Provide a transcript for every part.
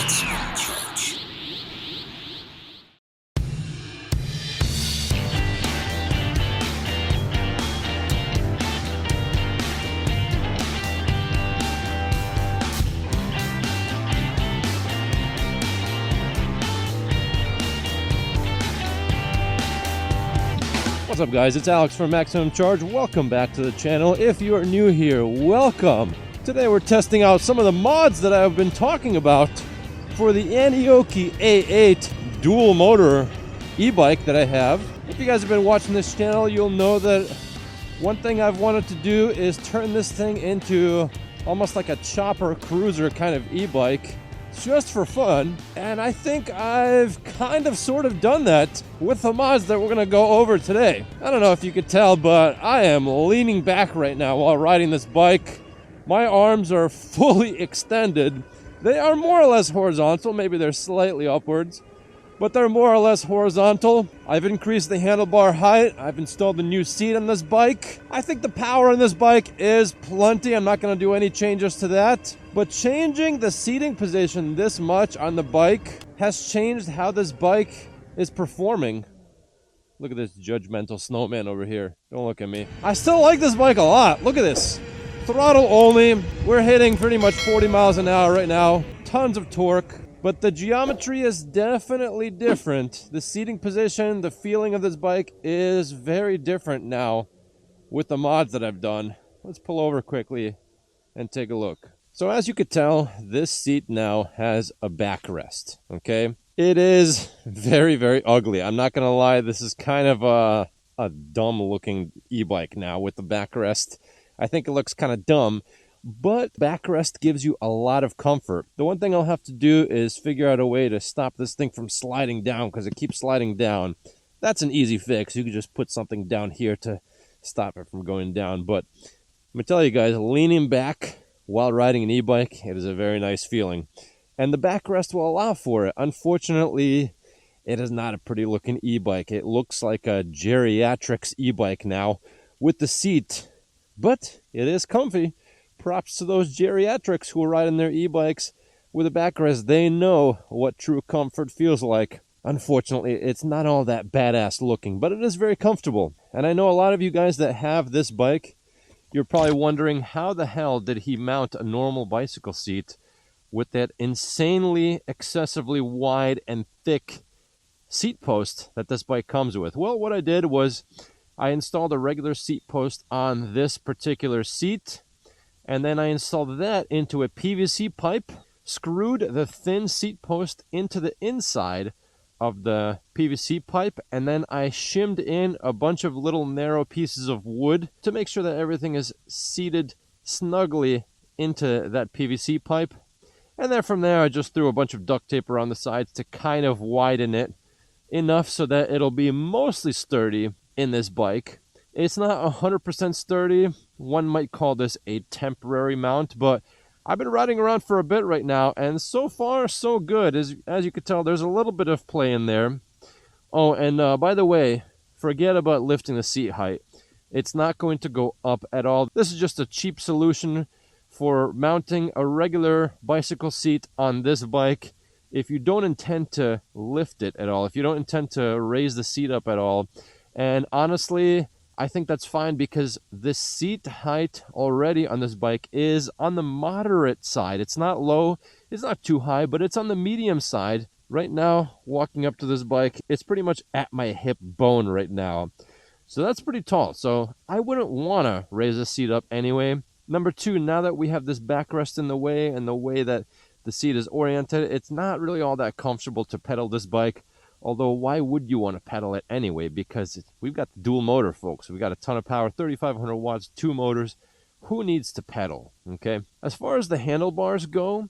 What's up, guys? It's Alex from MacCharge. Welcome back to the channel. If you are new here, welcome. Today we're testing out some of the mods that I've been talking about for the aniioki A8 dual motor e-bike that I have. If you guys have been watching this channel, you'll know that one thing I've wanted to do is turn this thing into almost like a chopper cruiser kind of e-bike, just for fun, and I think I've kind of sort of done that with the mods that we're going to go over today. I don't know if you could tell, but I am leaning back right now while riding this bike. My arms are fully extended. They are more or less horizontal, maybe they're slightly upwards, but they're more or less horizontal. I've increased the handlebar height. I've installed a new seat on this bike. I think the power on this bike is plenty. I'm not going to do any changes to that. But changing the seating position this much on the bike has changed how this bike is performing. Look at this judgmental snowman over here. Don't look at me. I still like this bike a lot. Look at this. Throttle only. We're hitting pretty much 40 miles an hour right now. Tons of torque. But the geometry is definitely different. The seating position, the feeling of this bike is very different now with the mods that I've done. Let's pull over quickly and take a look. So as you could tell, this seat now has a backrest, okay? It is very, very ugly. I'm not going to lie, this is kind of a dumb-looking e-bike now with the backrest. I think it looks kind of dumb, but backrest gives you a lot of comfort. The one thing I'll have to do is figure out a way to stop this thing from sliding down, because it keeps sliding down. That's an easy fix. You can just put something down here to stop it from going down. But I'm going to tell you guys, leaning back while riding an e-bike, it is a very nice feeling. And the backrest will allow for it. Unfortunately, it is not a pretty looking e-bike. It looks like a geriatrics e-bike now with the seat, but it is comfy. Props to those geriatrics who are riding their e-bikes with a backrest. They know what true comfort feels like. Unfortunately, it's not all that badass looking, but it is very comfortable. And I know a lot of you guys that have this bike, you're probably wondering, how the hell did he mount a normal bicycle seat with that insanely, excessively wide and thick seat post that this bike comes with? Well, what I did was I installed a regular seat post on this particular seat, and then I installed that into a PVC pipe, screwed the thin seat post into the inside of the PVC pipe, and then I shimmed in a bunch of little narrow pieces of wood to make sure that everything is seated snugly into that PVC pipe. And then from there, I just threw a bunch of duct tape around the sides to kind of widen it enough so that it'll be mostly sturdy in this bike. It's not 100% sturdy. One might call this a temporary mount, but I've been riding around for a bit right now, and so far, so good. As you can tell, there's a little bit of play in there. Oh, and by the way, forget about lifting the seat height. It's not going to go up at all. This is just a cheap solution for mounting a regular bicycle seat on this bike. If you don't intend to lift it at all, if you don't intend to raise the seat up at all, and honestly, I think that's fine, because the seat height already on this bike is on the moderate side. It's not low, it's not too high, but it's on the medium side. Right now, walking up to this bike, it's pretty much at my hip bone right now. So that's pretty tall, so I wouldn't want to raise the seat up anyway. Number two, now that we have this backrest in the way and the way that the seat is oriented, it's not really all that comfortable to pedal this bike. Although, why would you want to pedal it anyway? Because we've got the dual motor, folks. We've got a ton of power, 3,500 watts, 2 motors. Who needs to pedal, okay? As far as the handlebars go,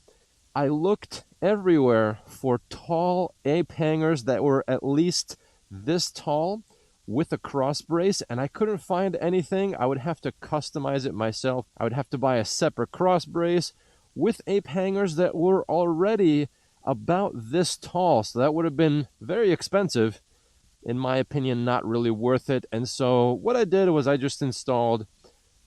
I looked everywhere for tall ape hangers that were at least this tall with a cross brace, and I couldn't find anything. I would have to customize it myself. I would have to buy a separate cross brace with ape hangers that were already about this tall, so that would have been very expensive. In my opinion, not really worth it. And so what I did was I just installed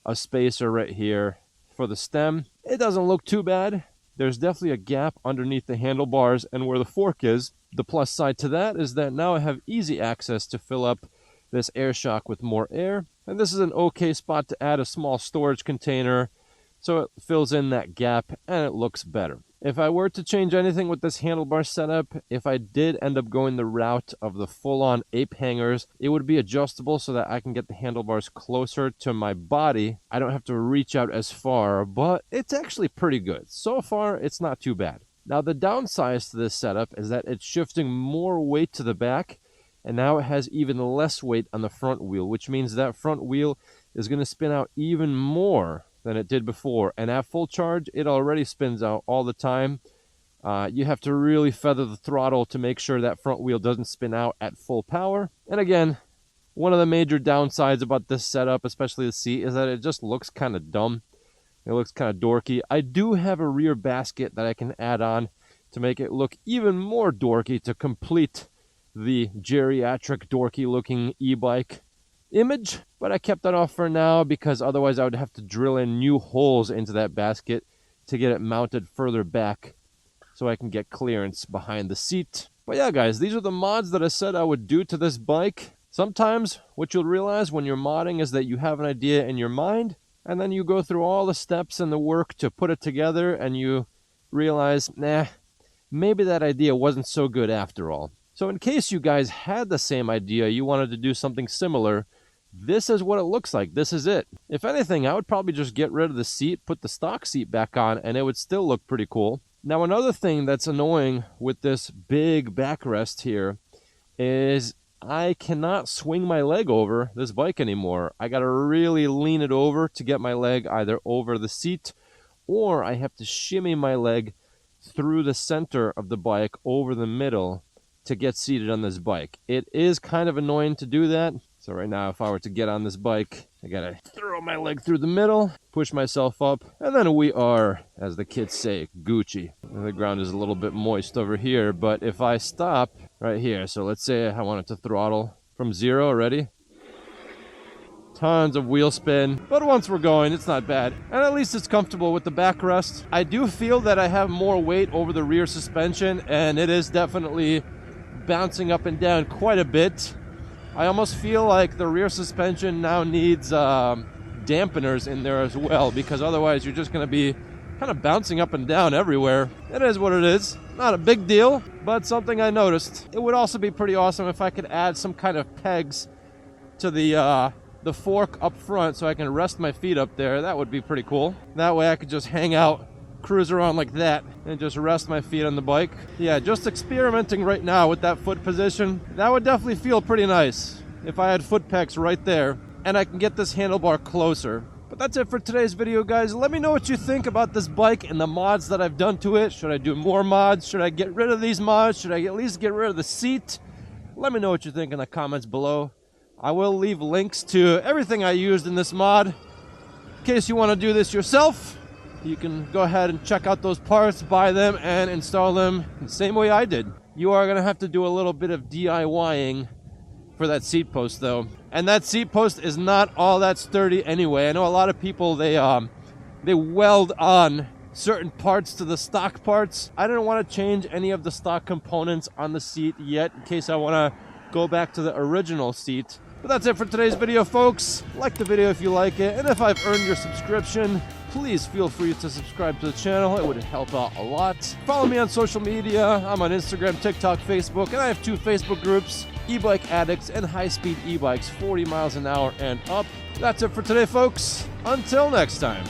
a spacer right here for the stem. It doesn't look too bad. there's definitely a gap underneath the handlebars and where the fork is. The plus side to that is that now I have easy access to fill up this air shock with more air. And this is an okay spot to add a small storage container so it fills in that gap and it looks better. If I were to change anything with this handlebar setup, if I did end up going the route of the full-on ape hangers, it would be adjustable so that I can get the handlebars closer to my body. I don't have to reach out as far, but it's actually pretty good. So far, it's not too bad. Now, the downside to this setup is that it's shifting more weight to the back, and now it has even less weight on the front wheel, which means that front wheel is going to spin out even more than it did before. And at full charge, it already spins out all the time. You have to really feather the throttle to make sure that front wheel doesn't spin out at full power. And again, one of the major downsides about this setup, especially the seat, is that it just looks kind of dumb. It looks kind of dorky. I do have a rear basket that I can add on to make it look even more dorky to complete the geriatric dorky looking e-bike image, but I kept that off for now because otherwise I would have to drill in new holes into that basket to get it mounted further back so I can get clearance behind the seat. But yeah, guys, these are the mods that I said I would do to this bike. Sometimes what you'll realize when you're modding is that you have an idea in your mind and then you go through all the steps and the work to put it together and you realize, nah, maybe that idea wasn't so good after all. So in case you guys had the same idea, you wanted to do something similar, this is what it looks like. This is it. If anything, I would probably just get rid of the seat, put the stock seat back on, and it would still look pretty cool. Now, another thing that's annoying with this big backrest here is I cannot swing my leg over this bike anymore. I got to really lean it over to get my leg either over the seat, or I have to shimmy my leg through the center of the bike over the middle to get seated on this bike. It is kind of annoying to do that. So right now, if I were to get on this bike, I gotta throw my leg through the middle, push myself up, and then we are, as the kids say, Gucci. The ground is a little bit moist over here, but if I stop right here, so let's say I wanted to throttle from 0 already. Tons of wheel spin, but once we're going, it's not bad. And at least it's comfortable with the backrest. I do feel that I have more weight over the rear suspension, and it is definitely bouncing up and down quite a bit. I almost feel like the rear suspension now needs dampeners in there as well, because otherwise you're just going to be kind of bouncing up and down everywhere. It is what it is. Not a big deal, but something I noticed. It would also be pretty awesome if I could add some kind of pegs to the fork up front so I can rest my feet up there. That would be pretty cool. That way I could just hang out, cruise around like that, and just rest my feet on the bike. Yeah, just experimenting right now with that foot position. That would definitely feel pretty nice if I had foot pegs right there and I can get this handlebar closer. But that's it for today's video, guys. Let me know what you think about this bike and the mods that I've done to it. Should I do more mods? Should I get rid of these mods? Should I at least get rid of the seat? Let me know what you think in the comments below. I will leave links to everything I used in this mod. In case you want to do this yourself, you can go ahead and check out those parts, buy them, and install them the same way I did. You are going to have to do a little bit of DIYing for that seat post, though. And that seat post is not all that sturdy anyway. I know a lot of people, they weld on certain parts to the stock parts. I didn't want to change any of the stock components on the seat yet, in case I want to go back to the original seat. But that's it for today's video, folks. Like the video if you like it, and if I've earned your subscription, please feel free to subscribe to the channel. It would help out a lot. Follow me on social media. I'm on Instagram, TikTok, Facebook, and I have 2 Facebook groups, E-Bike Addicts and High Speed E-Bikes, 40 miles an hour and up. That's it for today, folks. Until next time.